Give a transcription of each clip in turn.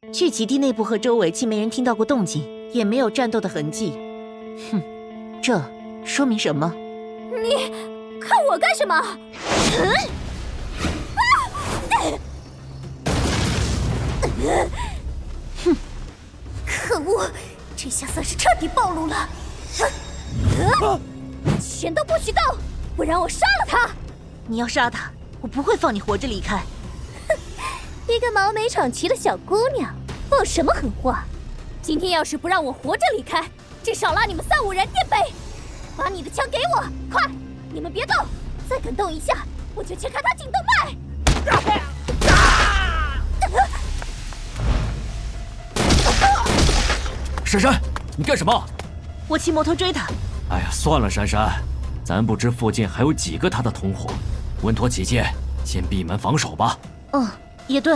聚集地内部和周围既没人听到过动静，也没有战斗的痕迹。哼，这说明什么？你看我干什么？哼，可恶，这下算是彻底暴露了。全都不许动，不然我杀了他！你要杀他，我不会放你活着离开。一个毛没长齐的小姑娘，放什么狠话？今天要是不让我活着离开，至少拉你们3、5人垫背。把你的枪给我，快！你们别动，再敢动一下，我就切开他颈动脉！珊珊，你干什么？我骑摩托追他。哎呀，算了，珊珊，咱不知附近还有几个他的同伙，稳妥起见，先闭门防守吧。也对。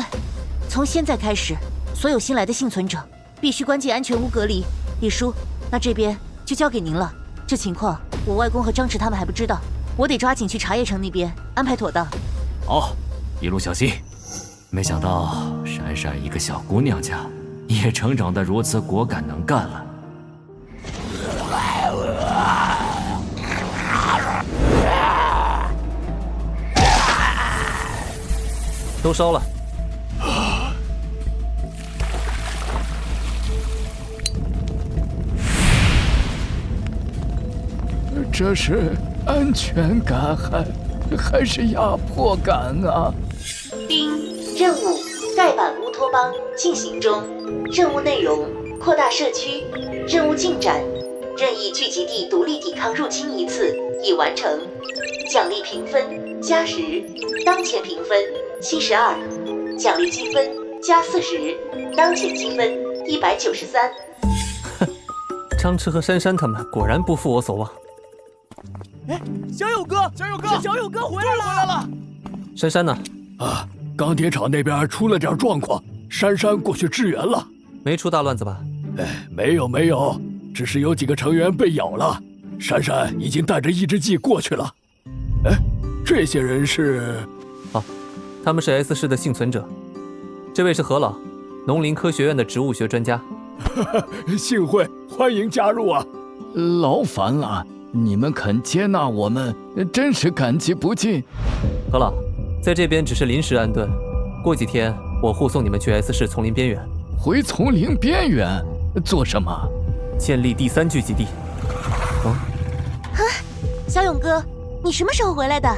从现在开始，所有新来的幸存者必须关进安全屋隔离。李叔，那这边就交给您了。这情况我外公和张弛他们还不知道，我得抓紧去茶叶城那边安排妥当。好，一路小心。没想到珊珊一个小姑娘家，也成长得如此果敢能干了。都烧了。这是安全感还是压迫感啊？丁，任务盖板乌托邦进行中。任务内容：扩大社区。任务进展：任意聚集地独立抵抗入侵1次，已完成。奖励评分+10，当前评分72，奖励积分+40，当前积分193。张弛和珊珊他们果然不负我所望。哎，小友哥，是小友哥回来了！珊珊呢？啊，钢铁厂那边出了点状况，珊珊过去支援了。没出大乱子吧？哎，没有，只是有几个成员被咬了。珊珊已经带着抑制剂过去了。哎，这些人是？他们是 S 市的幸存者。这位是何老，农林科学院的植物学专家。幸会，欢迎加入啊！劳烦了，你们肯接纳我们，真是感激不尽。何老，在这边只是临时安顿，过几天我护送你们去 S 市丛林边缘。回丛林边缘做什么？建立第3聚集地。小勇哥，你什么时候回来的？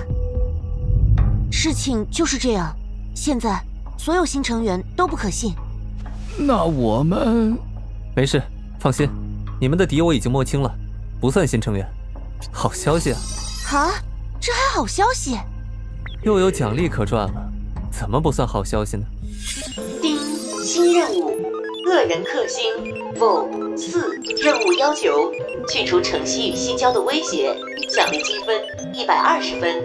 事情就是这样，现在所有新成员都不可信。那我们……没事，放心，你们的敌我已经摸清了，不算新成员。好消息啊！啊，这还好消息？又有奖励可赚了，怎么不算好消息呢？丁，新任务，恶人克星 Vol4，任务要求去除城西与西郊的威胁，奖励积分120分。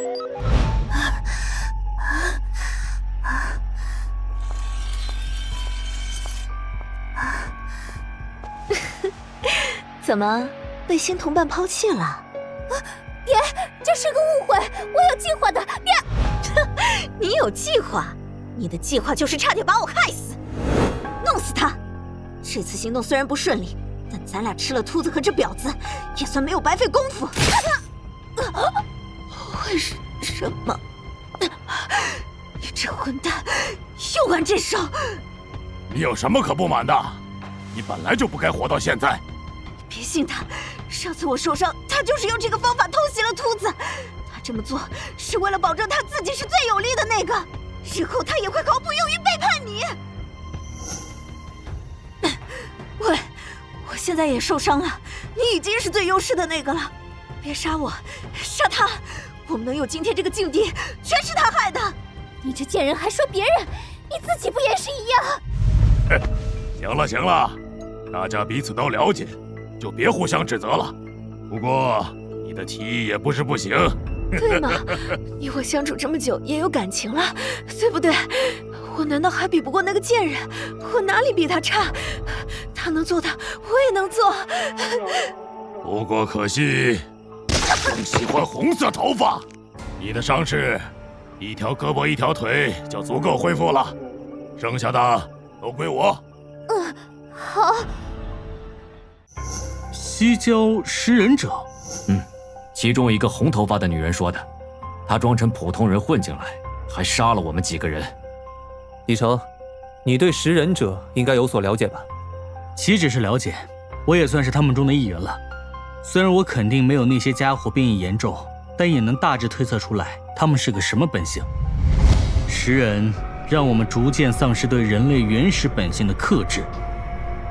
怎么被新同伴抛弃了？别，这是个误会，我有计划的。别，你有计划？你的计划就是差点把我害死，弄死他。这次行动虽然不顺利，但咱俩吃了秃子和这婊子，也算没有白费功夫。为什么？你这混蛋又玩这手！你有什么可不满的？你本来就不该活到现在。别信他，上次我受伤，他就是用这个方法偷袭了秃子。他这么做是为了保证他自己是最有利的那个，日后他也会毫不犹豫背叛你。喂，我现在也受伤了，你已经是最优势的那个了，别杀我，杀他！我们能有今天这个境地，全是他害的。你这贱人还说别人，你自己不也是一样？行了，大家彼此都了解，就别互相指责了。不过你的提议也不是不行。对嘛，你我相处这么久，也有感情了，对不对？我难道还比不过那个贱人？我哪里比他差？他能做的，我也能做。不过可惜，更喜欢红色头发。你的伤势，一条胳膊一条腿就足够恢复了，剩下的都归我。好。西郊食人者，其中一个红头发的女人说的，她装成普通人混进来，还杀了我们几个人。李成，你对食人者应该有所了解吧？岂止是了解，我也算是他们中的一员了。虽然我肯定没有那些家伙变异严重，但也能大致推测出来他们是个什么本性。食人让我们逐渐丧失对人类原始本性的克制，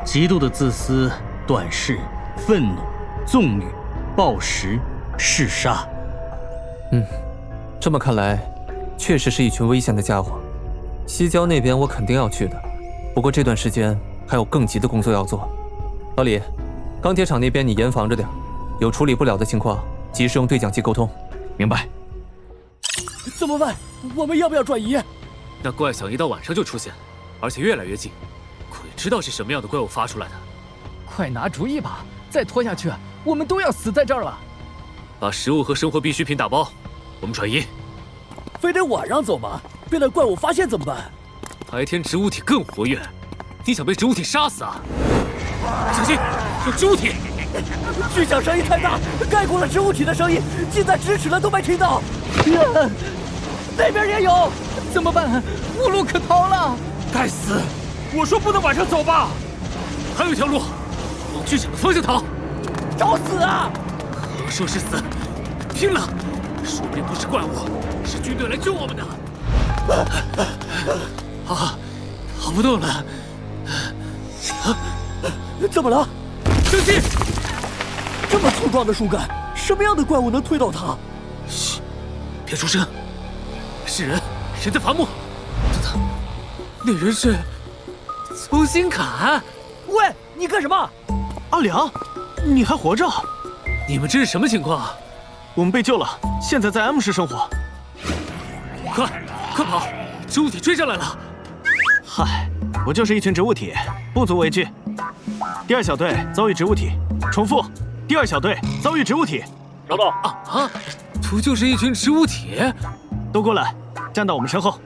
极度的自私、短视、愤怒、纵欲、暴食、嗜杀。这么看来，确实是一群危险的家伙。西郊那边我肯定要去的，不过这段时间还有更急的工作要做。老李，钢铁厂那边你严防着点，有处理不了的情况，及时用对讲机沟通。明白。怎么办？我们要不要转移？那怪想一到晚上就出现，而且越来越近，鬼知道是什么样的怪物发出来的。快拿主意吧！再拖下去，我们都要死在这儿了。把食物和生活必需品打包，我们转移。非得晚上走吗？被那怪物发现怎么办？白天植物体更活跃，你想被植物体杀死啊？小心，有植物体！巨响声音太大，盖过了植物体的声音，近在咫尺了都没听到。那边也有，怎么办？无路可逃了！该死！我说不能晚上走吧？还有一条路，往巨响的方向逃。找死啊！何说是死？拼了！说不定不是怪物，是军队来救我们的。跑不动了。怎么了？小心！这么粗壮的树干，什么样的怪物能推倒它？嘘，别出声。是人，人在伐木。等等，那人是邹新侃。喂，你干什么？阿良，你还活着？你们这是什么情况啊？我们被救了，现在在 M 市生活。快跑！植物体追上来了。嗨，不就是一群植物体，不足为惧。第二小队遭遇植物体，重复，第二小队遭遇植物体。找到啊！不就是一群植物体？都过来，站到我们身后。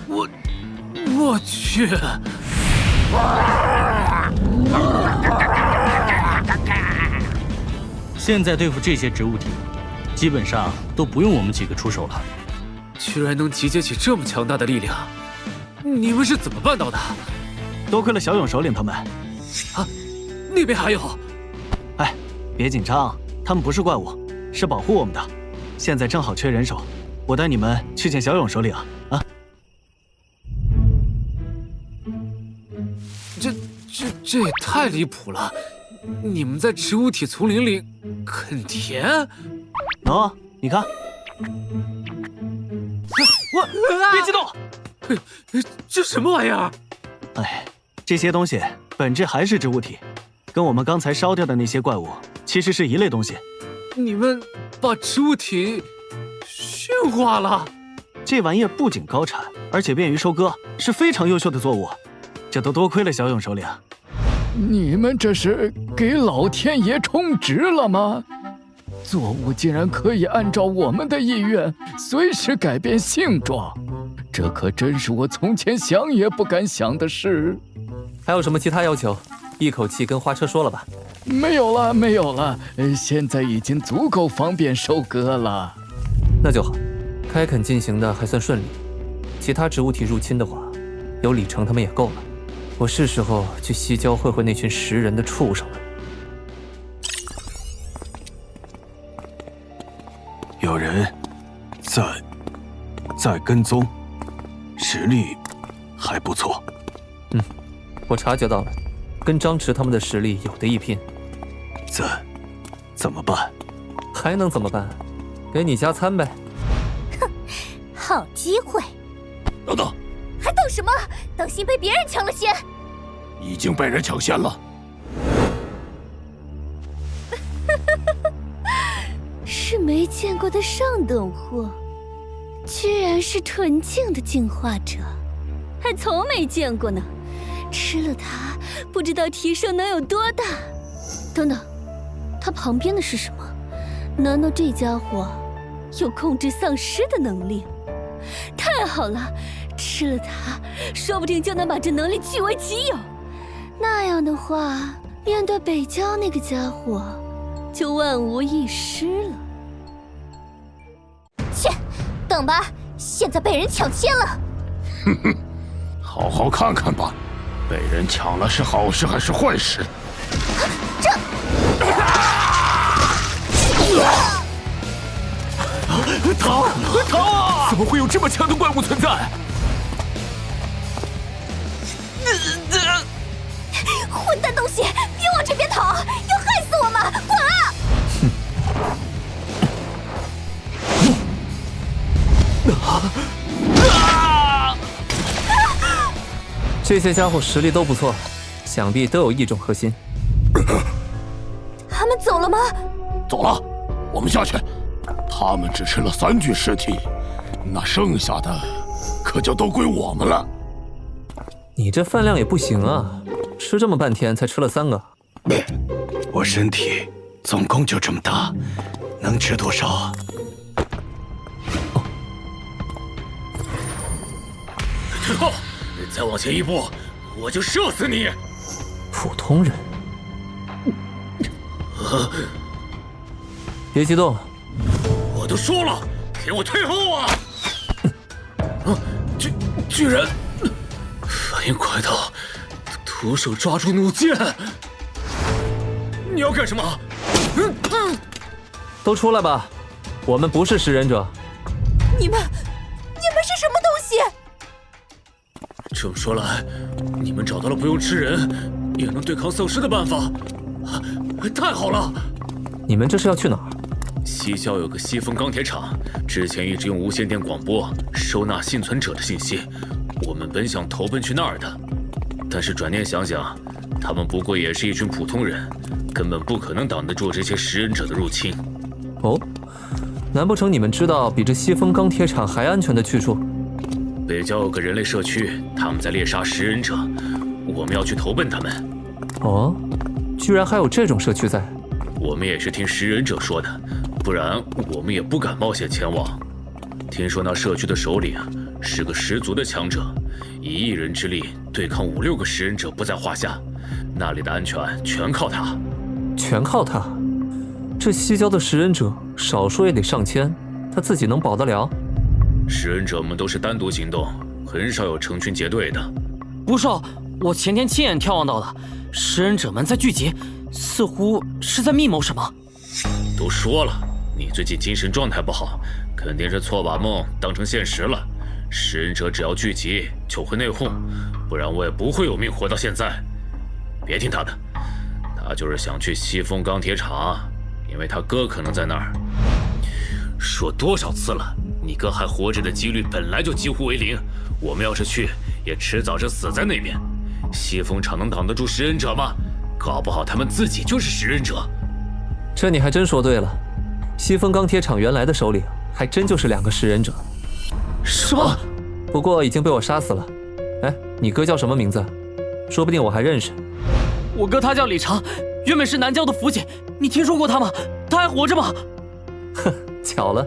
我去！现在对付这些植物体，基本上都不用我们几个出手了。居然能集结起这么强大的力量，你们是怎么办到的？多亏了小勇首领他们。啊，那边还有。哎，别紧张，他们不是怪物，是保护我们的。现在正好缺人手，我带你们去见小勇首领啊！这也太离谱了！你们在植物体丛林里啃田？哦，你看，别激动！这什么玩意儿？哎，这些东西本质还是植物体，跟我们刚才烧掉的那些怪物其实是一类东西。你们把植物体驯化了？这玩意儿不仅高产，而且便于收割，是非常优秀的作物。这都多亏了小勇首领。你们这是给老天爷充值了吗？作物竟然可以按照我们的意愿随时改变性状，这可真是我从前想也不敢想的事。还有什么其他要求？一口气跟花车说了吧。没有了，现在已经足够方便收割了。那就好，开垦进行的还算顺利。其他植物体入侵的话，有李成他们也够了。我是时候去西郊会会那群食人的畜生了。有人在跟踪，实力还不错。我察觉到了，跟张弛他们的实力有的一拼。怎么办？还能怎么办？给你加餐呗。哼，好机会！等等，还等什么？当心被别人抢了先！已经被人抢先了。是没见过的上等货，居然是纯净的进化者，还从没见过呢。吃了它，不知道提升能有多大。等等，它旁边的是什么？难道这家伙有控制丧尸的能力？太好了，吃了它，说不定就能把这能力据为己有。那样的话，面对北郊那个家伙，就万无一失了。切，等吧，现在被人抢先了。哼哼，好好看看吧，被人抢了是好事还是坏事？逃啊！怎么会有这么强的怪物存在？混蛋东西，别往这边逃，要害死我们！滚啊！这些家伙实力都不错，想必都有异种核心。他们走了吗？走了，我们下去。他们只吃了3具尸体，那剩下的可就都归我们了。你这饭量也不行啊，吃这么半天才吃了3个。我身体总共就这么大，能吃多少？退后！再往前一步，我就射死你！普通人，别激动。我都说了，给我退后啊！居然反应快到徒手抓住弩箭！你要干什么？都出来吧，我们不是食人者。你们是什么东西？这么说来，你们找到了不用吃人也能对抗丧尸的办法，太好了！你们这是要去哪儿？西郊有个西风钢铁厂，之前一直用无线电广播收纳幸存者的信息，我们本想投奔去那儿的，但是转念想想，他们不过也是一群普通人，根本不可能挡得住这些食人者的入侵。哦，难不成你们知道比这西风钢铁厂还安全的去处？北郊有个人类社区，他们在猎杀食人者，我们要去投奔他们。哦，居然还有这种社区在？我们也是听食人者说的，不然我们也不敢冒险前往。听说那社区的首领是个十足的强者，1亿人之力对抗5、6个食人者不在话下，那里的安全全靠他。全靠他？这西郊的食人者少说也得上千，他自己能保得了？食人者们都是单独行动，很少有成群结队的。不少，我前天亲眼眺望到的，食人者们在聚集，似乎是在密谋什么。都说了，你最近精神状态不好，肯定是错把梦当成现实了。食人者只要聚集就会内讧，不然我也不会有命活到现在。别听他的，他就是想去西风钢铁厂，因为他哥可能在那儿。说多少次了，你哥还活着的几率本来就几乎为0，我们要是去，也迟早是死在那边。西风厂能挡得住食人者吗？搞不好他们自己就是食人者。这你还真说对了，西风钢铁厂原来的首领还真就是2个食人者。什么？不过已经被我杀死了。哎，你哥叫什么名字？说不定我还认识。我哥他叫李长，原本是南郊的辅警，你听说过他吗？他还活着吗？哼，巧了，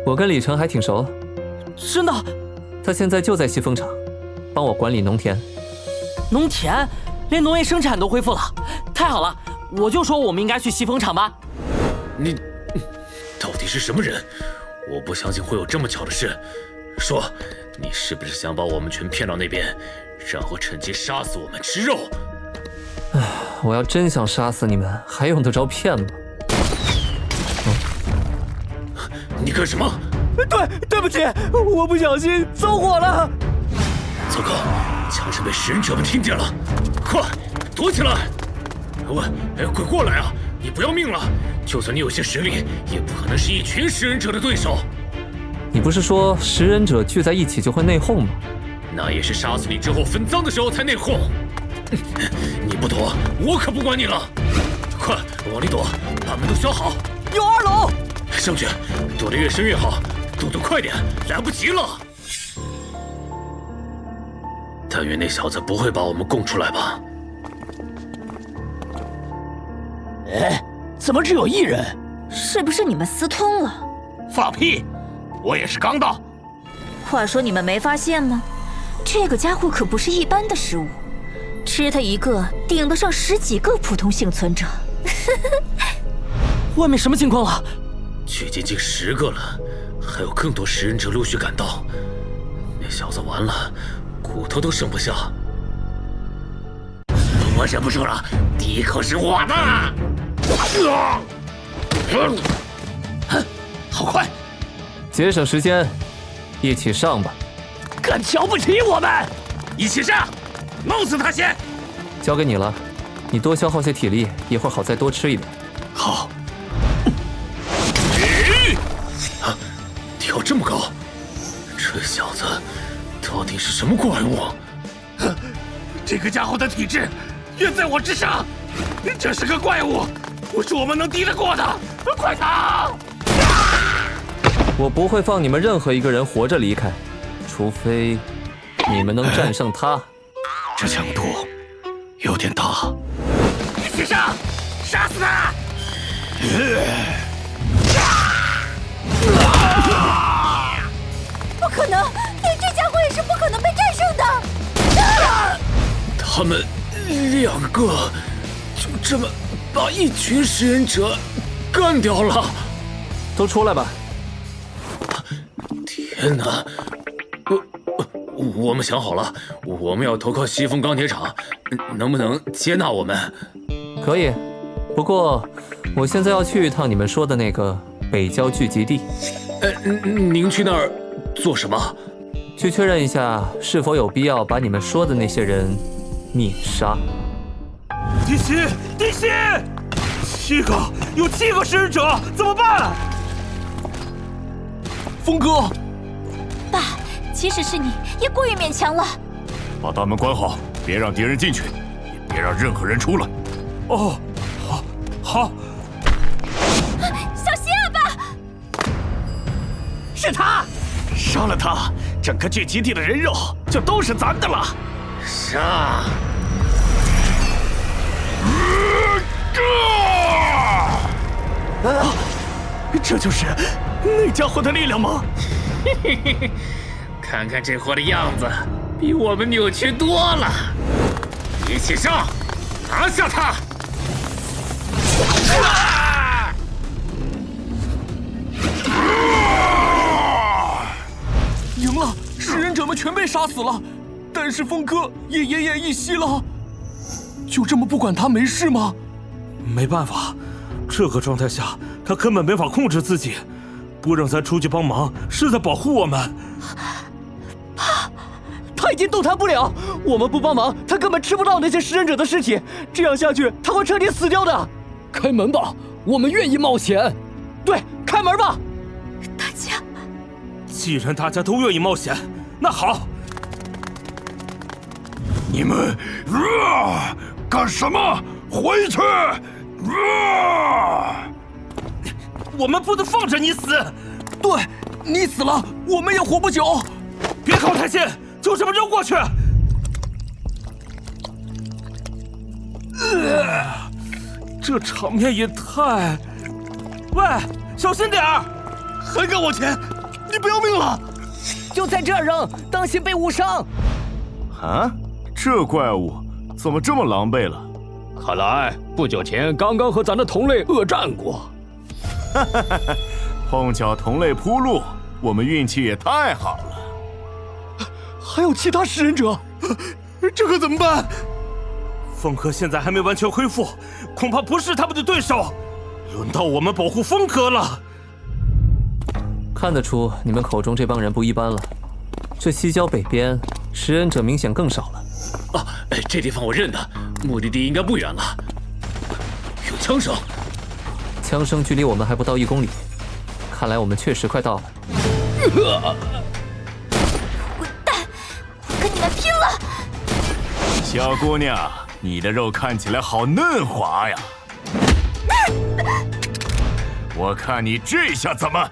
我跟李成还挺熟。真的？他现在就在西风厂，帮我管理农田。农田？连农业生产都恢复了，太好了！我就说我们应该去西风厂吧。你到底是什么人？我不相信会有这么巧的事。说，你是不是想把我们全骗到那边，然后趁机杀死我们吃肉？唉，我要真想杀死你们，还用得着骗吗？你干什么？对不起，我不小心走火了。糟糕，枪声被食人者们听见了，快躲起来！快过来啊！你不要命了？就算你有些实力，也不可能是一群食人者的对手。你不是说食人者聚在一起就会内讧吗？那也是杀死你之后分赃的时候才内讧。你不躲，我可不管你了。快往里躲，把门都锁好。有2楼。上去，躲得越深越好，动作快点，来不及了。但愿那小子不会把我们供出来吧。哎，怎么只有1人？是不是你们私通了？放屁！我也是刚到。话说你们没发现吗？这个家伙可不是一般的食物，吃他一个顶得上10几个普通幸存者。外面什么情况了？聚集近10个了，还有更多食人者陆续赶到。那小子完了，骨头都剩不下。我忍不住了，第一口是我的。好快，节省时间，一起上吧。敢瞧不起我们？一起上，弄死他先。交给你了，你多消耗些体力，一会儿好再多吃一点。好。啊，跳这么高，这小子到底是什么怪物？这个家伙的体质远在我之上，这是个怪物，不是我们能敌得过的。快逃！我不会放你们任何一个人活着离开，除非你们能战胜他。这强度有点大。一起上，杀死他！不可能，连这家伙也是不可能被战胜的。他们2个就这么把一群食人者干掉了。都出来吧！天哪！我们想好了，我们要投靠西风钢铁厂，能不能接纳我们？可以，不过我现在要去一趟你们说的那个北郊聚集地。您去那儿做什么？去确认一下是否有必要把你们说的那些人灭杀。地心，地心，有7个食人者，怎么办？峰哥，爸，即使是你，也过于勉强了。把大门关好，别让敌人进去，也别让任何人出来。哦，好。小心啊，爸！是他，杀了他，整个聚集地的人肉就都是咱的了。杀！这就是那家伙的力量吗？看看这货的样子，比我们扭曲多了。一起上，拿下他！赢了，食人者们全被杀死了，但是峰哥也奄奄一息了。就这么不管他没事吗？没办法，这个状态下他根本没法控制自己，不让咱出去帮忙是在保护我们。他已经动弹不了，我们不帮忙，他根本吃不到那些食人者的尸体，这样下去他会彻底死掉的。开门吧，我们愿意冒险。对，开门吧。大家，既然大家都愿意冒险，那好。你们干什么？回去！我们不能放着你死。对，你死了，我们也活不久。别靠太近，就这么扔过去。这场面也太……喂，小心点儿！还敢往前？你不要命了？就在这儿扔，当心被误伤。啊，这怪物怎么这么狼狈了？看来不久前刚刚和咱的同类恶战过。哈哈哈哈！碰巧同类铺路，我们运气也太好了。还有其他食人者，这可怎么办？风哥现在还没完全恢复，恐怕不是他们的对手。轮到我们保护风哥了。看得出你们口中这帮人不一般了。这西郊北边食人者明显更少了。啊，这地方我认得，目的地应该不远了。有枪声，枪声距离我们还不到1公里，看来我们确实快到了。混蛋，我跟你们拼了！小姑娘，你的肉看起来好嫩滑呀！我看你这下怎么？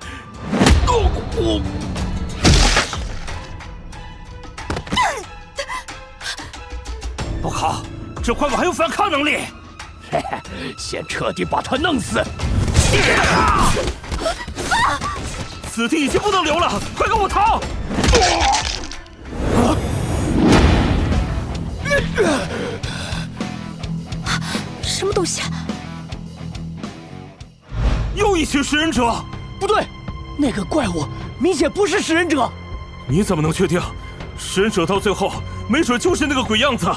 不好，这怪物还有反抗能力。嘿嘿，先彻底把他弄死。此地已经不能留了，快跟我逃！什么东西？又一群食人者！不对，那个怪物明显不是食人者。你怎么能确定？食人者到最后没准就是那个鬼样子。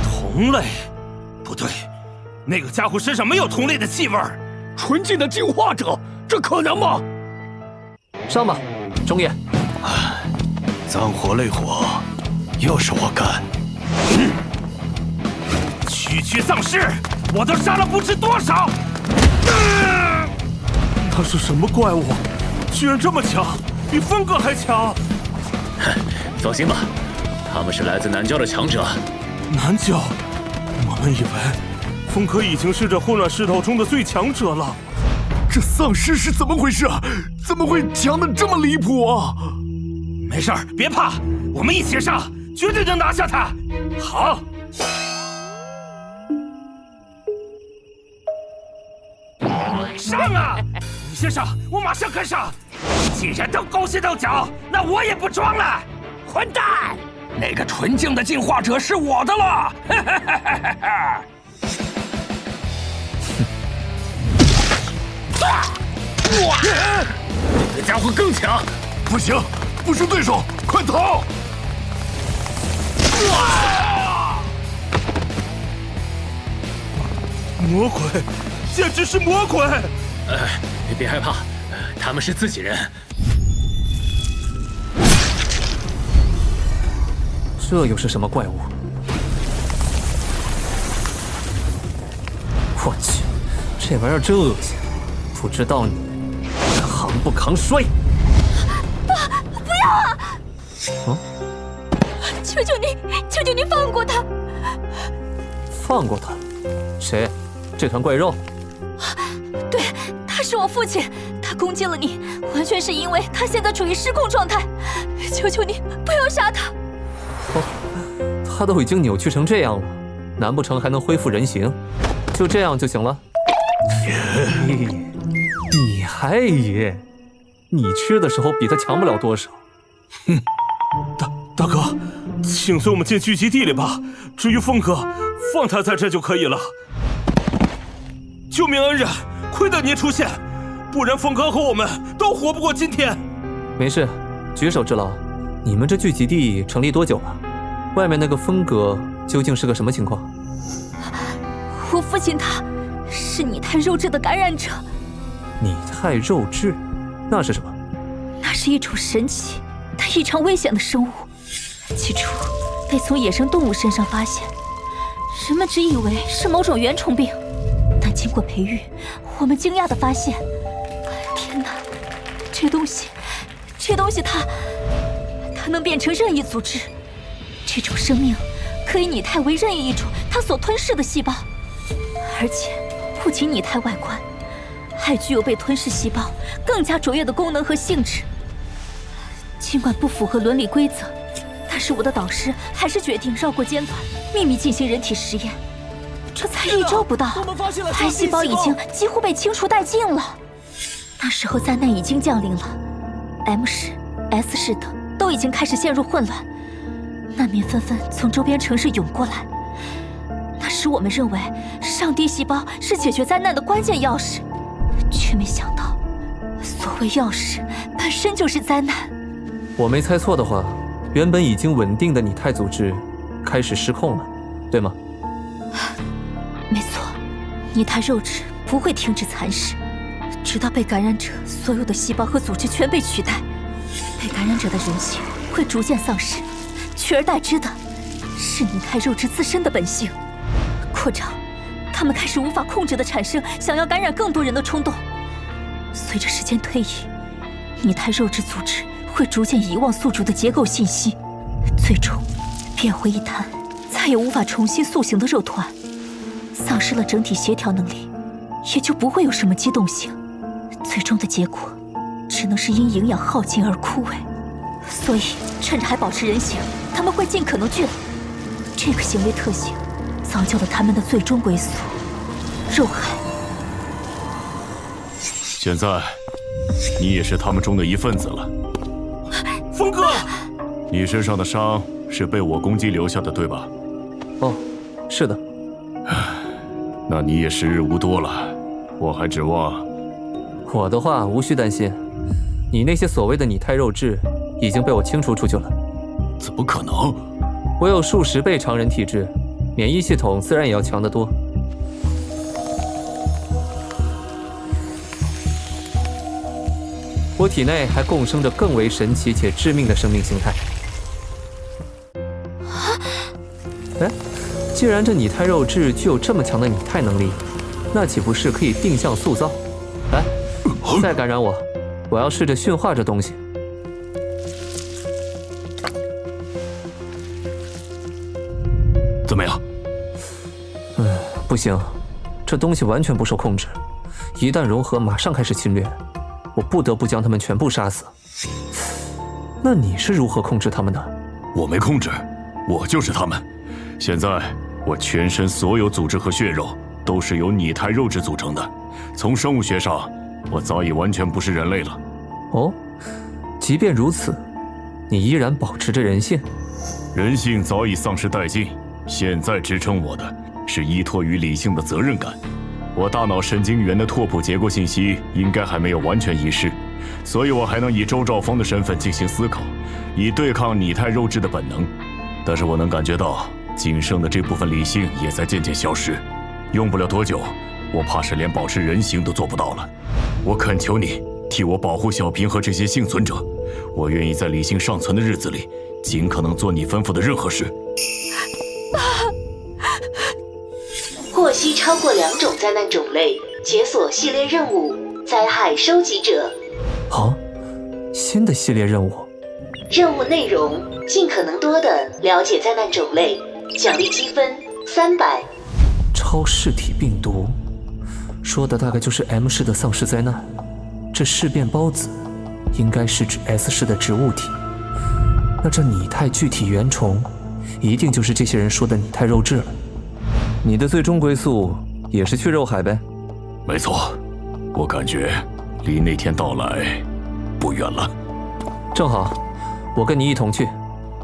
同类？不对，那个家伙身上没有同类的气味。纯净的进化者，这可能吗？上吧，中野。脏活累活，又是我干。区丧尸，我都杀了不知多少。他是什么怪物？居然这么强，比风哥还强！放心吧，他们是来自南郊的强者。南郊？我们以为风哥已经是这混乱世道中的最强者了。这丧尸是怎么回事？怎么会强得这么离谱啊？没事儿，别怕，我们一起上，绝对能拿下他。好。上啊！你先上，我马上跟上。既然都勾心斗角，那我也不装了。混蛋！那个纯净的进化者是我的了！这家伙更强！不行，不是对手，快逃！魔鬼，简直是魔鬼！别害怕，他们是自己人。这又是什么怪物？我去，这玩意儿真恶心！不知道你扛不扛摔？不要啊！嗯？求求你，求求你放过他！放过他？谁？这团怪肉？对，他是我父亲，他攻击了你，完全是因为他现在处于失控状态。求求你不要杀他！哦，他都已经扭曲成这样了，难不成还能恢复人形？就这样就行了？你还爷？你吃的时候比他强不了多少。哼，大哥，请随我们进聚集地里吧。至于风哥，放他在这就可以了。救命恩人，亏得您出现，不然风哥和我们都活不过今天。没事，举手之劳。你们这聚集地成立多久了？外面那个风哥究竟是个什么情况？我父亲他是拟态肉质的感染者。拟态肉质？那是什么？那是一种神奇但异常危险的生物，起初被从野生动物身上发现，人们只以为是某种原虫病，但经过培育，我们惊讶地发现，天哪，这东西它能变成任意组织，这种生命可以拟态为任意一种它所吞噬的细胞，而且不仅拟态外观，还具有被吞噬细胞更加卓越的功能和性质。尽管不符合伦理规则，但是我的导师还是决定绕过监管，秘密进行人体实验。这才1周不到，癌细胞已经几乎被清除殆尽了。那时候灾难已经降临了，M 市、S 市等都已经开始陷入混乱，难民纷纷从周边城市涌过来。那时我们认为上帝细胞是解决灾难的关键钥匙，却没想到，所谓钥匙本身就是灾难。我没猜错的话，原本已经稳定的拟态组织开始失控了，对吗？没错，拟态肉质不会停止蚕食，直到被感染者所有的细胞和组织全被取代，被感染者的人性会逐渐丧失，取而代之的是拟态肉质自身的本性扩张，他们开始无法控制地产生想要感染更多人的冲动。随着时间推移，拟态肉质组织会逐渐遗忘宿主的结构信息，最终变回一滩再也无法重新塑形的肉团，丧失了整体协调能力，也就不会有什么机动性。最终的结果只能是因营养耗尽而枯萎。所以趁着还保持人形，他们会尽可能聚拢。这个行为特性造就了他们的最终归宿——肉害。现在，你也是他们中的一份子了。峰哥，你身上的伤是被我攻击留下的，对吧？哦，是的。那你也时日无多了，我还指望……我的话无需担心，你那些所谓的拟态肉质已经被我清除出去了。怎么可能？我有数十倍常人体质，免疫系统自然也要强得多。我体内还共生着更为神奇且致命的生命形态。哎，既然这拟态肉质具有这么强的拟态能力，那岂不是可以定向塑造？来，再感染我，我要试着驯化这东西。怎么样？不行，这东西完全不受控制，一旦融合，马上开始侵略，我不得不将他们全部杀死。那你是如何控制他们的？我没控制，我就是他们。现在我全身所有组织和血肉都是由拟态肉质组成的，从生物学上，我早已完全不是人类了。哦，即便如此，你依然保持着人性？人性早已丧失殆尽，现在支撑我的是依托于理性的责任感。我大脑神经元的拓扑结构信息应该还没有完全遗失，所以我还能以周兆峰的身份进行思考，以对抗拟态肉质的本能。但是我能感觉到仅剩的这部分理性也在渐渐消失，用不了多久，我怕是连保持人形都做不到了。我恳求你替我保护小平和这些幸存者，我愿意在理性尚存的日子里尽可能做你吩咐的任何事。获悉超过2种灾难种类，解锁系列任务灾害收集者。好，新的系列任务。任务内容：尽可能多的了解灾难种类，奖励积分300。超噬体病毒，说的大概就是 M 市的丧尸灾难。这噬变孢子，应该是指 S 市的植物体。那这拟态具体原虫，一定就是这些人说的拟态肉质了。你的最终归宿也是去肉海呗？没错，我感觉离那天到来不远了。正好，我跟你一同去。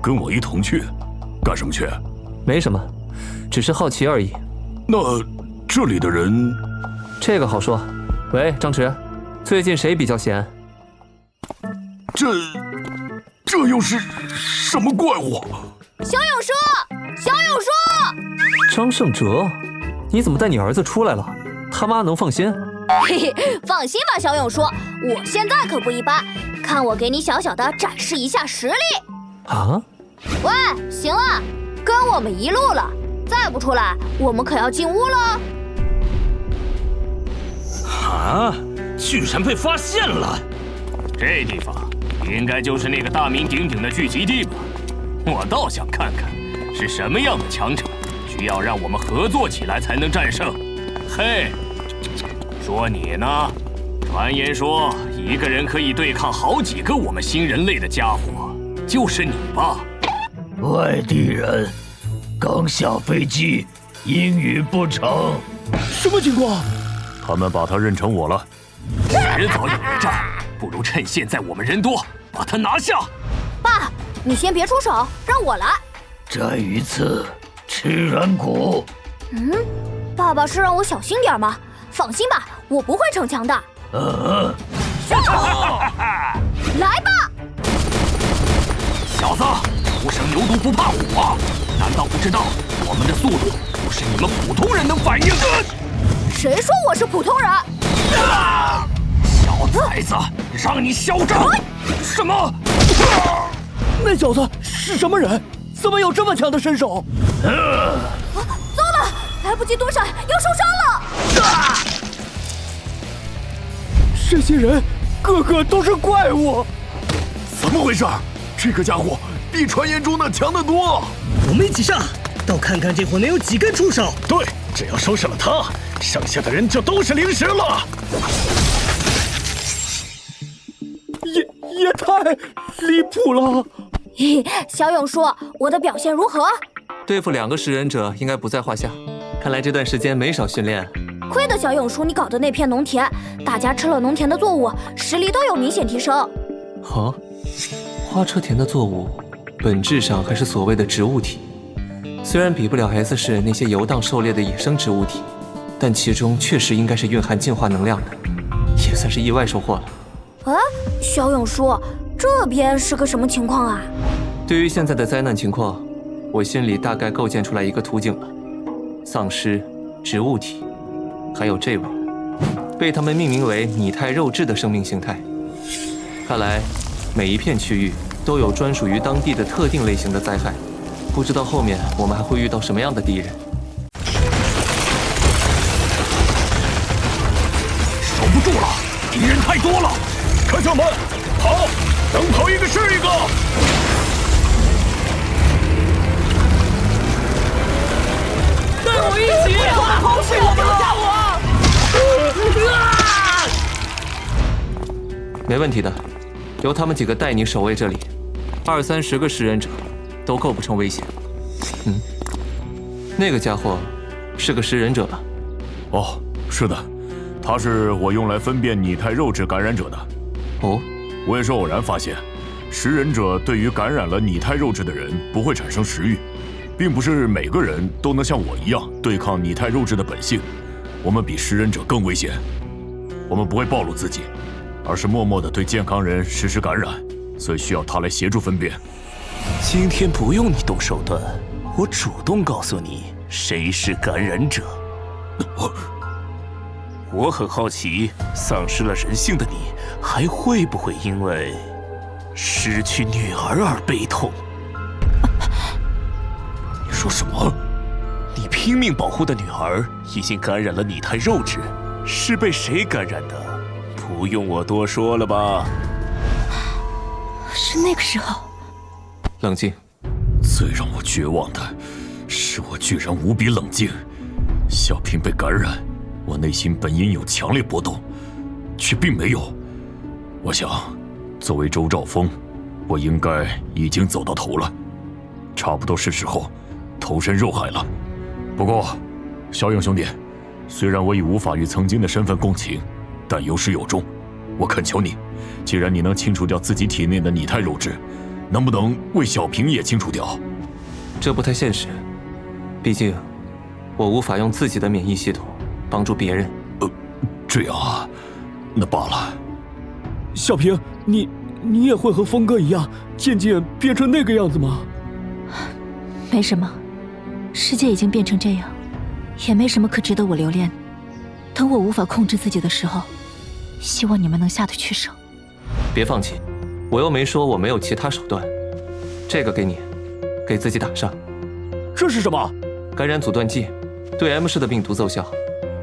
跟我一同去？干什么去？没什么，只是好奇而已。那这里的人……这个好说。喂，张弛，最近谁比较闲？这又是什么怪物？小勇叔，小勇叔！张胜哲，你怎么带你儿子出来了？他妈能放心？嘿嘿，放心吧，小勇叔，我现在可不一般，看我给你小小的展示一下实力。啊？喂，行了，跟我们一路了，再不出来，我们可要进屋了。啊！居然被发现了！这地方应该就是那个大名鼎鼎的聚集地吧？我倒想看看是什么样的强者，需要让我们合作起来才能战胜。嘿，说你呢？传言说一个人可以对抗好几个我们新人类的家伙，就是你吧？外地人，刚下飞机，英语不成。什么情况？他们把他认成我了。迟早有一战，不如趁现在我们人多，把他拿下。爸，你先别出手，让我来。摘鱼刺，吃软骨。爸爸是让我小心点吗？放心吧，我不会逞强的。上场！来吧，小子，初生牛犊不怕虎啊！难道不知道我们的速度不是你们普通人能反应的？谁说我是普通人？小崽子，让你嚣张！什么？那小子是什么人？怎么有这么强的身手？糟了，来不及躲闪，要受伤了！这些人个个都是怪物，怎么回事？这个家伙比传言中的强得多。我们一起上，倒看看这伙能有几根出手。对，只要收拾了他，剩下的人就都是零食了。也太离谱了！嘿，小勇叔，我的表现如何？对付2个食人者应该不在话下。看来这段时间没少训练。亏得小勇叔你搞的那片农田，大家吃了农田的作物，实力都有明显提升。啊，花车田的作物本质上还是所谓的植物体，虽然比不了 S 市那些游荡狩猎的野生植物体，但其中确实应该是蕴含进化能量的，也算是意外收获了。啊，小勇叔，这边是个什么情况啊？对于现在的灾难情况，我心里大概构建出来一个图景了：丧尸、植物体，还有这位，被他们命名为拟态肉质的生命形态。看来，每一片区域都有专属于当地的特定类型的灾害，不知道后面我们还会遇到什么样的敌人。守不住了，敌人太多了！科教们，跑，能跑一个是一个！跟我一起！跑死我们了！没问题的，由他们几个带你守卫这里，20-30个食人者都构不成威胁。那个家伙是个食人者吧？哦，是的，他是我用来分辨拟态肉质感染者的。哦，我也是偶然发现，食人者对于感染了拟态肉质的人不会产生食欲，并不是每个人都能像我一样对抗拟态肉质的本性。我们比食人者更危险，我们不会暴露自己，而是默默地对健康人实施感染，所以需要他来协助分辨。今天不用你动手段，我主动告诉你谁是感染者。我很好奇，丧失了人性的你，还会不会因为失去女儿而悲痛？你说什么？你拼命保护的女儿已经感染了拟态肉质，是被谁感染的？不用我多说了吧？是那个时候。冷静。最让我绝望的是，我居然无比冷静。小平被感染，我内心本应有强烈波动，却并没有。我想，作为周兆峰，我应该已经走到头了，差不多是时候投身肉海了。不过，小勇兄弟，虽然我已无法与曾经的身份共情，但有始有终。我恳求你，既然你能清除掉自己体内的拟态肉质，能不能为小平也清除掉？这不太现实，毕竟我无法用自己的免疫系统帮助别人。这样啊，那罢了。小平，你也会和峰哥一样，渐渐变成那个样子吗？没什么，世界已经变成这样，也没什么可值得我留恋的。等我无法控制自己的时候，希望你们能下得去手。别放弃，我又没说我没有其他手段。这个给你，给自己打上。这是什么？感染阻断剂，对 M 市的病毒奏效。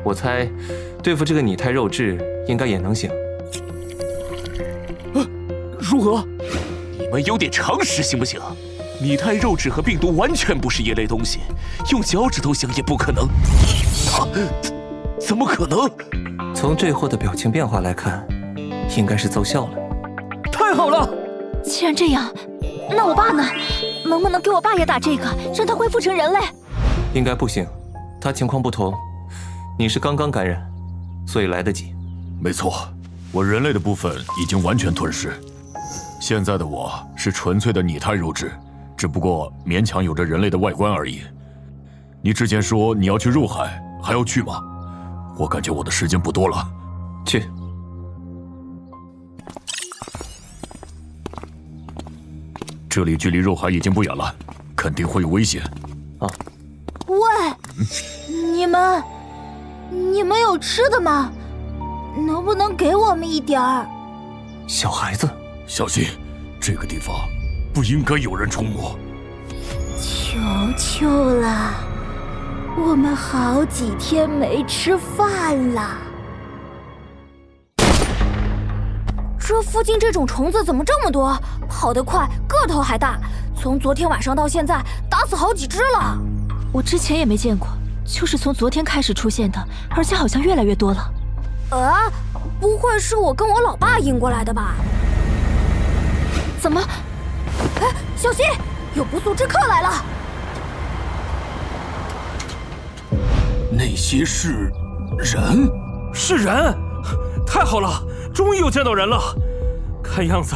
我猜，对付这个拟态肉质应该也能行。如何？你们有点常识行不行？拟态肉质和病毒完全不是一类东西，用脚趾头想也不可能。怎么可能？从这货的表情变化来看，应该是奏效了。太好了！既然这样，那我爸呢？能不能给我爸也打这个，让他恢复成人类？应该不行，他情况不同。你是刚刚感染，所以来得及。没错，我人类的部分已经完全吞噬。现在的我是纯粹的拟态肉质，只不过勉强有着人类的外观而已。你之前说你要去肉海，还要去吗？我感觉我的时间不多了。去。这里距离肉海已经不远了，肯定会有危险。啊！喂，你们有吃的吗？能不能给我们一点儿？小孩子，小心，这个地方不应该有人出没。求求了，我们好几天没吃饭了。这附近这种虫子怎么这么多？跑得快，个头还大。从昨天晚上到现在，打死好几只了。我之前也没见过，就是从昨天开始出现的，而且好像越来越多了。不会是我跟我老爸引过来的吧？怎么？哎，小心，有不速之客来了！那些是人？是人！太好了，终于有见到人了。看样子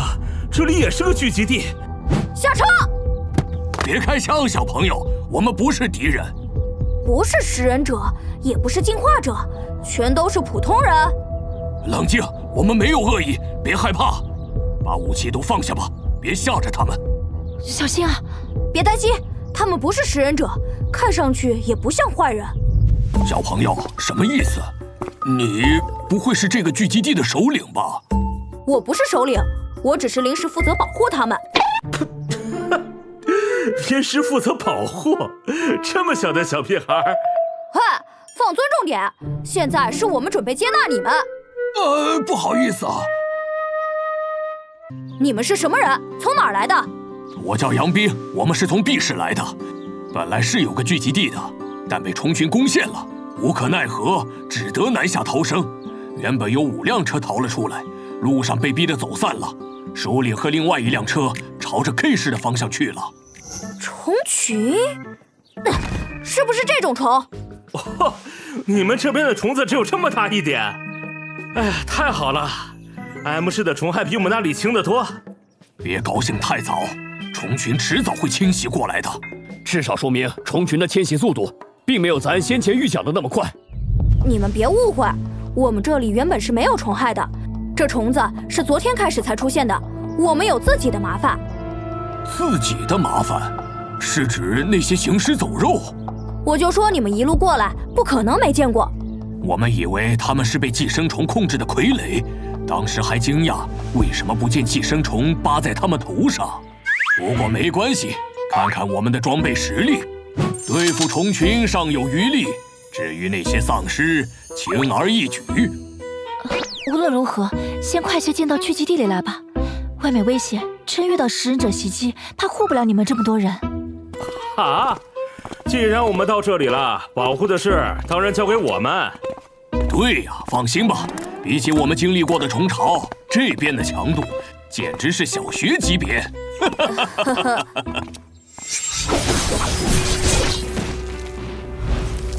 这里也是个聚集地。下车！别开枪，小朋友，我们不是敌人。不是食人者，也不是进化者，全都是普通人。冷静，我们没有恶意，别害怕，把武器都放下吧，别吓着他们。小心啊！别担心，他们不是食人者，看上去也不像坏人。小朋友，什么意思？你不会是这个聚集地的首领吧？我不是首领，我只是临时负责保护他们。临时负责保护，这么小的小屁孩。嘿，放尊重点，现在是我们准备接纳你们。不好意思啊。你们是什么人？从哪儿来的？我叫杨斌，我们是从 B 市来的。本来是有个聚集地的，但被虫群攻陷了，无可奈何，只得南下逃生。原本有5辆车逃了出来，路上被逼得走散了。首领和另外1辆车朝着 K 市的方向去了。虫群？是不是这种虫？哦，你们这边的虫子只有这么大一点。哎呀，太好了 ，M 市的虫害比我们那里轻得多。别高兴太早，虫群迟早会侵袭过来的。至少说明虫群的迁徙速度并没有咱先前预想的那么快。你们别误会，我们这里原本是没有虫害的，这虫子是昨天开始才出现的，我们有自己的麻烦。自己的麻烦？是指那些行尸走肉？我就说你们一路过来，不可能没见过。我们以为他们是被寄生虫控制的傀儡，当时还惊讶为什么不见寄生虫扒在他们头上。不过没关系，看看我们的装备实力，对付虫群尚有余力。至于那些丧尸，轻而易举。无论如何，先快些进到聚集地里来吧。外面危险，真遇到食人者袭击，怕护不了你们这么多人。啊！既然我们到这里了，保护的事当然交给我们。对呀，放心吧，比起我们经历过的虫巢，这边的强度简直是小学级别。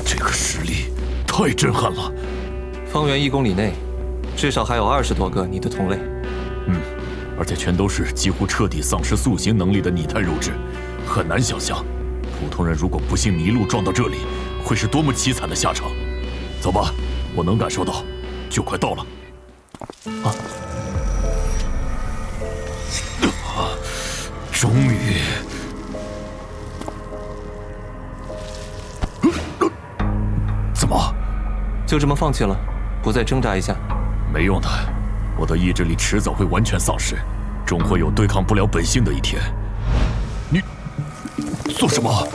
这个实力太震撼了。方圆1公里内，至少还有20多个你的同类。而且全都是几乎彻底丧失塑形能力的拟态肉质，很难想象，普通人如果不幸迷路撞到这里，会是多么凄惨的下场。走吧，我能感受到，就快到了。终于。怎么？就这么放弃了？不再挣扎一下？没用的，我的意志力迟早会完全丧失，终会有对抗不了本性的一天。你做什么？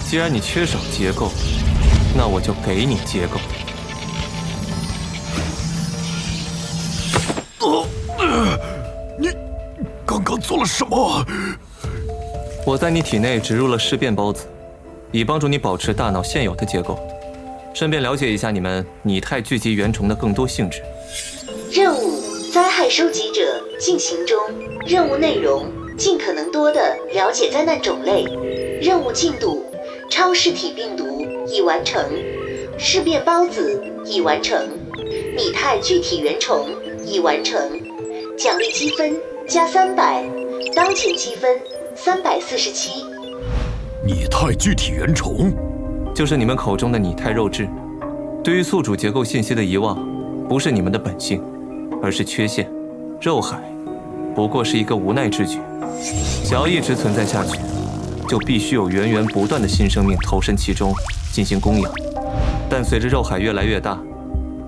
既然你缺少结构，那我就给你结构。你刚刚做了什么？我在你体内植入了尸变孢子，以帮助你保持大脑现有的结构，顺便了解一下你们拟态聚集原虫的更多性质。任务：灾害收集者进行中。任务内容：尽可能多的了解灾难种类。任务进度：超视体病毒已完成，尸变孢子已完成，拟态具体原虫已完成。奖励积分加300，当前积分347。拟态具体原虫，就是你们口中的拟态肉质。对于宿主结构信息的遗忘，不是你们的本性，而是缺陷。肉海不过是一个无奈之举。想要一直存在下去，就必须有源源不断的新生命投身其中进行供养。但随着肉海越来越大，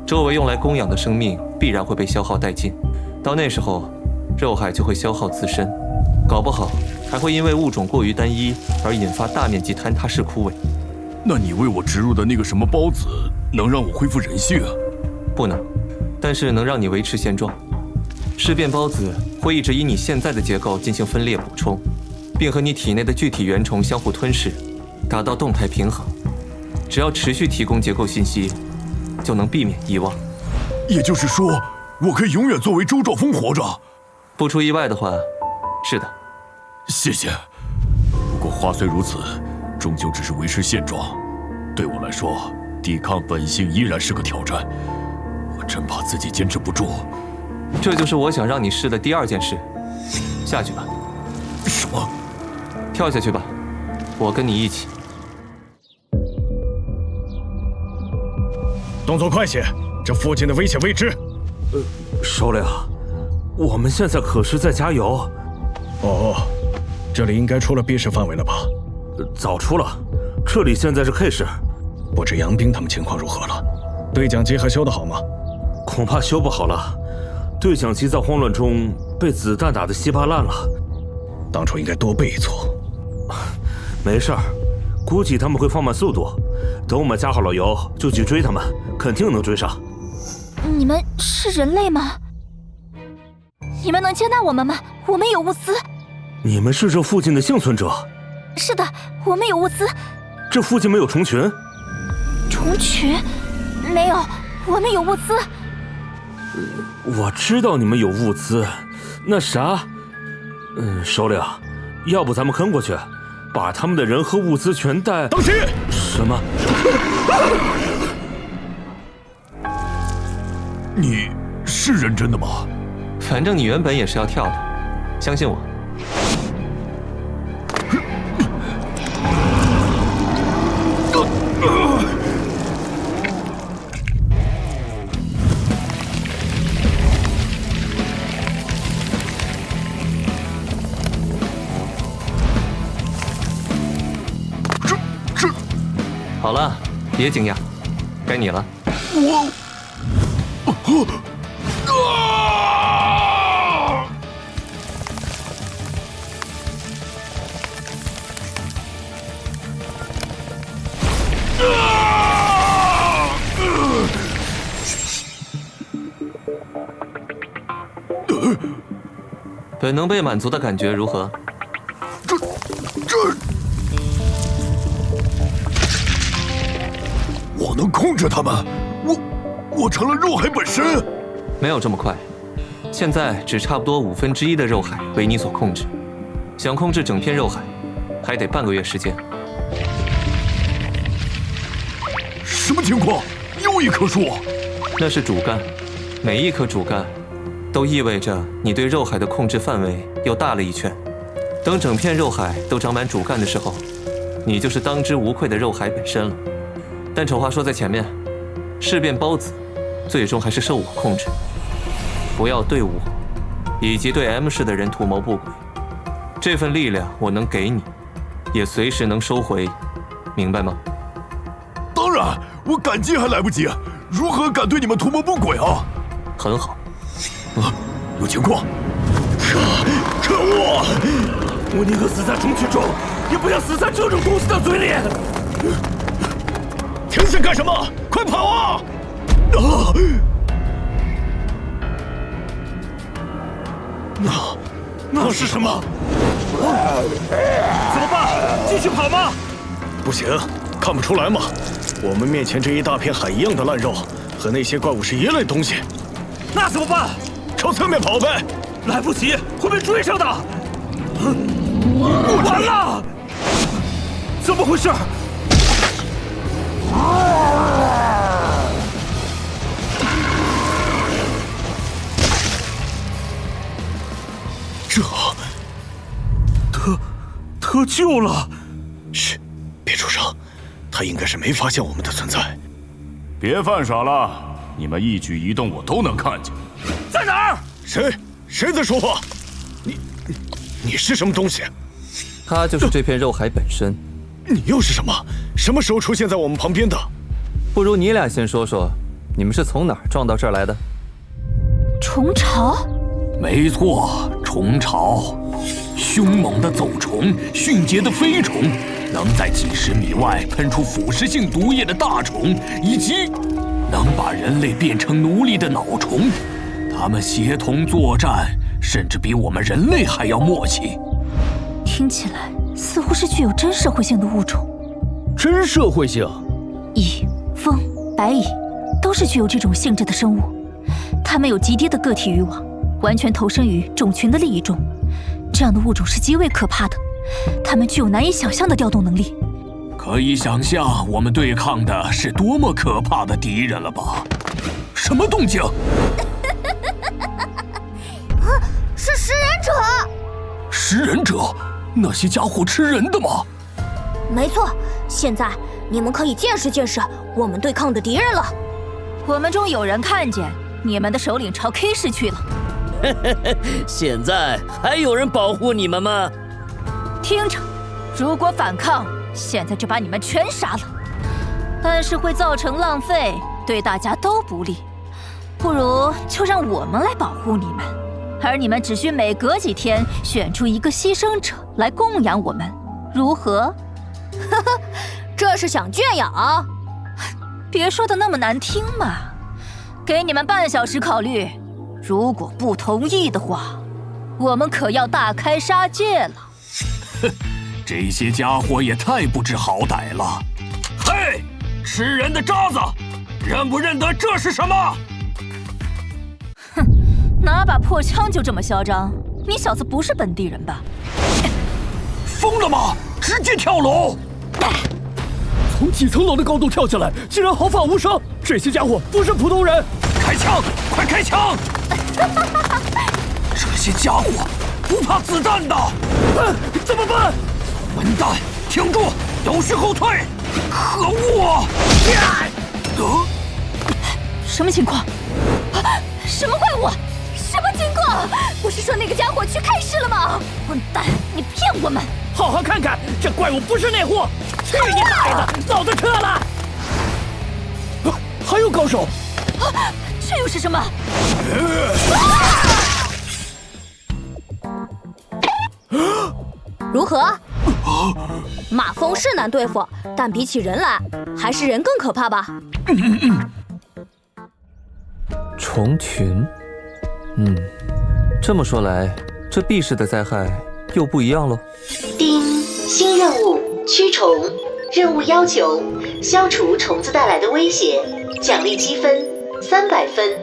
周围用来供养的生命必然会被消耗殆尽。到那时候，肉海就会消耗自身，搞不好还会因为物种过于单一而引发大面积坍塌式枯萎。那你为我植入的那个什么孢子，能让我恢复人性啊？不能，但是能让你维持现状。尸变孢子会一直以你现在的结构进行分裂补充，并和你体内的具体原虫相互吞噬，达到动态平衡。只要持续提供结构信息，就能避免遗忘。也就是说，我可以永远作为周兆峰活着？不出意外的话，是的。谢谢。不过话虽如此，终究只是维持现状。对我来说，抵抗本性依然是个挑战，我真怕自己坚持不住。这就是我想让你试的第2件事。下去吧。什么？跳下去吧，我跟你一起。动作快些，这附近的危险未知。首领，我们现在可是在加油。哦，这里应该出了 B 市范围了吧？早出了，这里现在是 K 市。不知杨兵他们情况如何了？对讲机还修得好吗？恐怕修不好了。对讲机在慌乱中被子弹打得稀巴烂了。当初应该多备一簇。没事儿，估计他们会放慢速度。等我们加好了油，就去追他们，肯定能追上。你们是人类吗？你们能接纳我们吗？我们有物资。你们是这附近的幸存者？是的，我们有物资。这附近没有虫群？虫群？没有，我们有物资。我知道你们有物资，那啥，首领，要不咱们跟过去，把他们的人和物资全带。当心！什么？你是认真的吗？反正你原本也是要跳的，相信我。好了，别惊讶，该你了。本能被满足的感觉如何？我能控制他们，我成了肉海本身。没有这么快，现在只差不多1/5的肉海为你所控制。想控制整片肉海，还得半个月时间。什么情况？又一棵树？那是主干，每一棵主干都意味着你对肉海的控制范围又大了一圈。等整片肉海都长满主干的时候，你就是当之无愧的肉海本身了。但丑话说在前面，事变孢子，最终还是受我控制。不要对我以及对 M 市的人图谋不轨，这份力量我能给你，也随时能收回，明白吗？当然，我感激还来不及，如何敢对你们图谋不轨啊？很好。有情况。可恶！我宁可死在虫群中，也不要死在这种东西的嘴里。停下干什么？快跑啊！那是什么？怎么办？继续跑吗？不行，看不出来吗？我们面前这一大片海一样的烂肉，和那些怪物是一类东西。那怎么办？朝侧面跑呗！来不及，会被追上的。完了！怎么回事？得救了！嘘，别出声，他应该是没发现我们的存在。别犯傻了，你们一举一动我都能看见。在哪儿？谁在说话？你是什么东西？他就是这片肉海本身。你又是什么？什么时候出现在我们旁边的？不如你俩先说说，你们是从哪儿撞到这儿来的？虫巢？没错，虫巢。凶猛的走虫，迅捷的飞虫，能在几10米外喷出腐蚀性毒液的大虫，以及能把人类变成奴隶的脑虫。它们协同作战，甚至比我们人类还要默契。听起来似乎是具有真社会性的物种。真社会性？蚁、蜂、白蚁都是具有这种性质的生物，它们有极低的个体欲望，完全投身于种群的利益中。这样的物种是极为可怕的，它们具有难以想象的调动能力。可以想象我们对抗的是多么可怕的敌人了吧？什么动静？是食人者！食人者？那些家伙吃人的吗？没错，现在你们可以见识见识我们对抗的敌人了。我们中有人看见你们的首领朝 K 市去了。现在还有人保护你们吗？听着，如果反抗，现在就把你们全杀了，但是会造成浪费，对大家都不利。不如就让我们来保护你们，而你们只需每隔几天选出一个牺牲者来供养我们，如何？呵呵，这是想圈养？别说的那么难听嘛，给你们半小时考虑，如果不同意的话，我们可要大开杀戒了。哼，这些家伙也太不知好歹了！嘿，吃人的渣子，认不认得这是什么？哼，拿把破枪就这么嚣张？你小子不是本地人吧？疯了吗？直接跳楼！从几层楼的高度跳下来，竟然毫发无伤！这些家伙不是普通人！开枪！快开枪！这些家伙不怕子弹的！怎么办？混蛋！挺住！有序后退！可恶！什么情况？什么怪物？什么情况？不是说那个家伙去开市了吗？混蛋！你骗我们！好好看看，这怪物不是那货！去你大爷的！老子撤了！还有高手！这又是什么？如何？马蜂是难对付，但比起人来，还是人更可怕吧？虫群，这么说来，这 B 市的灾害又不一样喽。丁，新任务驱虫，任务要求消除虫子带来的威胁，奖励积分300分。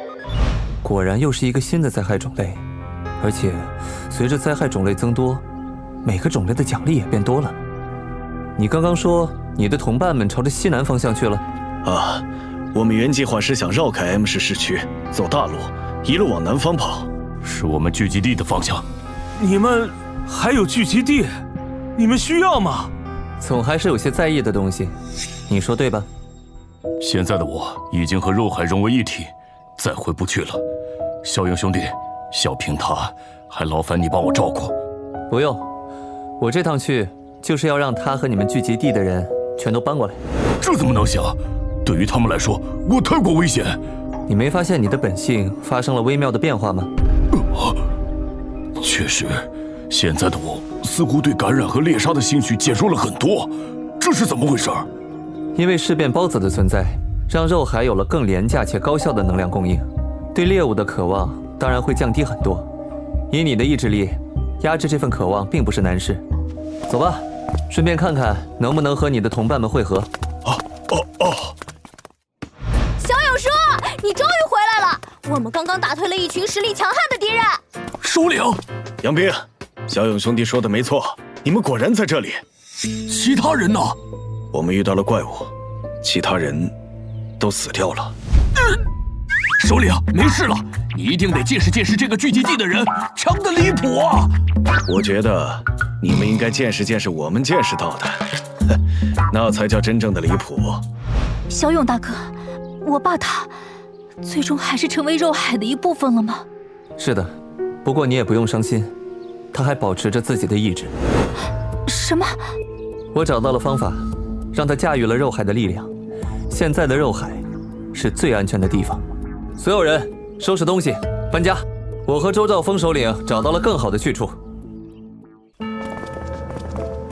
果然又是一个新的灾害种类，而且随着灾害种类增多，每个种类的奖励也变多了。你刚刚说你的同伴们朝着西南方向去了？啊，我们原计划是想绕开 M 市市区，走大路，一路往南方跑。是我们聚集地的方向。你们还有聚集地？你们需要吗？总还是有些在意的东西，你说对吧？现在的我已经和肉海融为一体，再回不去了。小勇兄弟，小平他还劳烦你帮我照顾。不用，我这趟去就是要让他和你们聚集地的人全都搬过来。这怎么能行？对于他们来说，我太过危险。你没发现你的本性发生了微妙的变化吗？确实，现在的我似乎对感染和猎杀的兴趣减弱了很多，这是怎么回事？因为尸变孢子的存在，让肉海有了更廉价且高效的能量供应，对猎物的渴望当然会降低很多。以你的意志力，压制这份渴望并不是难事。走吧，顺便看看能不能和你的同伴们会合。小勇叔，你终于回来了！我们刚刚打退了一群实力强悍的敌人。首领，杨斌，小勇兄弟说的没错，你们果然在这里。其他人呢？我们遇到了怪物，其他人都死掉了。首领，没事了，你一定得见识见识这个聚集地的人，强得离谱啊！我觉得你们应该见识见识我们见识到的，那才叫真正的离谱。小勇大哥，我爸他最终还是成为肉海的一部分了吗？是的，不过你也不用伤心，他还保持着自己的意志。什么？我找到了方法，让他驾驭了肉海的力量。现在的肉海是最安全的地方。所有人收拾东西，搬家。我和周兆峰首领找到了更好的去处。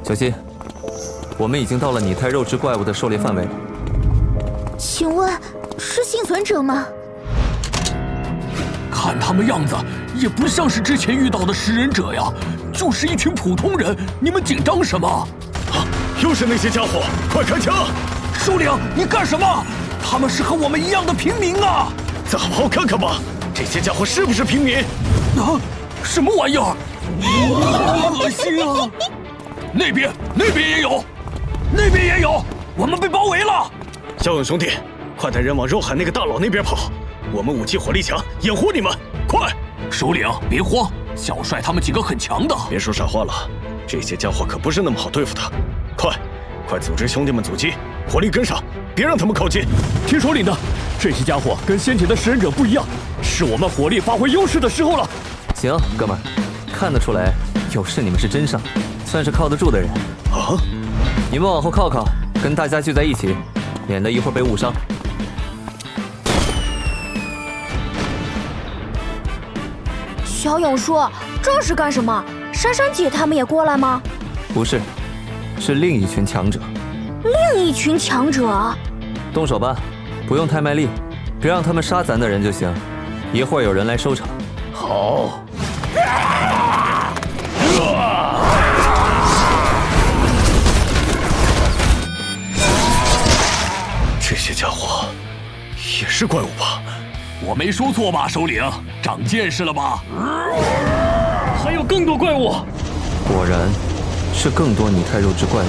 小心，我们已经到了拟态肉质怪物的狩猎范围了。请问是幸存者吗？看他们样子，也不像是之前遇到的食人者呀，就是一群普通人。你们紧张什么？又是那些家伙！快开枪！首领，你干什么？他们是和我们一样的平民啊！再好好看看吧，这些家伙是不是平民？什么玩意儿？恶心啊！那边也有。那边也有，我们被包围了。骁勇兄弟，快带人往肉海那个大佬那边跑，我们武器火力强，掩护你们，快！首领，别慌，小帅他们几个很强的。别说傻话了，这些家伙可不是那么好对付的。快组织兄弟们阻击，火力跟上，别让他们靠近。听首领的，这些家伙跟先前的食人者不一样，是我们火力发挥优势的时候了。行，哥们儿，看得出来，有事你们是真上，算是靠得住的人。啊！你们往后靠靠，跟大家聚在一起，免得一会儿被误伤。小勇叔，这是干什么？珊珊姐他们也过来吗？不是，是另一群强者。另一群强者？动手吧，不用太卖力，别让他们杀咱的人就行。一会儿有人来收场。好。这些家伙也是怪物吧？我没说错吧，首领？长见识了吧？还有更多怪物！果然，是更多拟态肉质怪物。